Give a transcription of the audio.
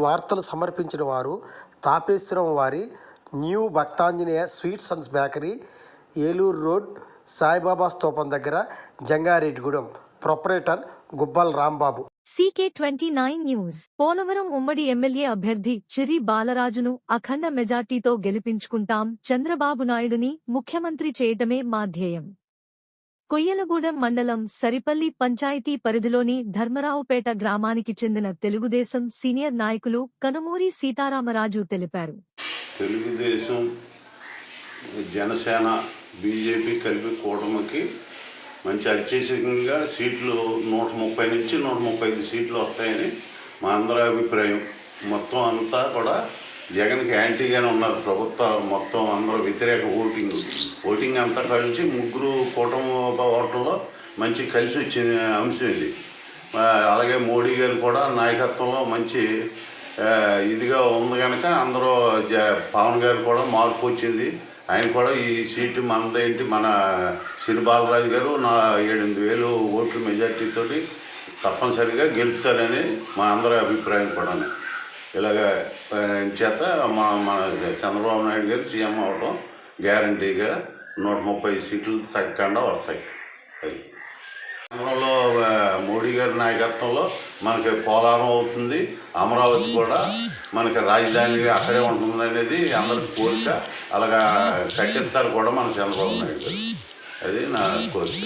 వార్తలు సమర్పించిన వారు తాపేశ్వరం వారి new Bhaktanjaneya sweets and bakery, Eluru road, Saibaba స్తూపం దగ్గర, Jangareddygudem. Proprietor Gubbal Rambabu. CK29 news. Polavaram ఉమ్మడి ఎమ్మెల్యే అభ్యర్థి చిర్రి బాలరాజును అఖండ మెజార్టీతో గెలిపించుకుంటాం. చంద్రబాబు నాయుడుని ముఖ్యమంత్రి చేయటమే మా ధ్యేయం. కొయ్యలగూడెం మండలం సరిపల్లి పంచాయతీ పరిధిలోని ధర్మరావుపేట గ్రామానికి చెందిన తెలుగుదేశం సీనియర్ నాయకులు కనుమూరి సీతారామరాజు తెలిపారు. తెలుగుదేశం, జనసేన, బీజేపీ కలిపి కూటమికి మంచి అత్యధికంగా సీట్లు 130 నుంచి 135 సీట్లు వస్తాయని మా అందరి అభిప్రాయం. మొత్తం అంతా కూడా జగన్కి యాంటీగానే ఉన్నారు. ప్రభుత్వం మొత్తం అందరూ వ్యతిరేక ఓటింగ్ అంతా కలిసి ముగ్గురు కూటమి ఓట్లలో మంచి కలిసి వచ్చిన అంశం ఇది. అలాగే మోడీ గారు కూడా నాయకత్వంలో మంచి ఇదిగా ఉంది కనుక అందరూ పవన్ గారు కూడా మార్పు వచ్చింది. ఆయన కూడా ఈ సీటు మనదేంటి, మన సిరి బాలరాజు గారు 7,000 ఓట్ల మెజార్టీతో తప్పనిసరిగా గెలుపుతారని మా అందరి అభిప్రాయం కూడా. ఇలాగ చేత మన చంద్రబాబు నాయుడు గారు సీఎం అవటం గ్యారంటీగా 130 సీట్లు తగ్గకుండా వస్తాయి. కేంద్రంలో మోడీ గారి నాయకత్వంలో మనకి పోలవరం అవుతుంది, అమరావతి కూడా మనకి రాజధాని అక్కడే ఉంటుంది అనేది అందరికి కోరిక. అలాగా కట్టిస్తారు కూడా మన చంద్రబాబు నాయుడు గారు. అది నా కోరిక.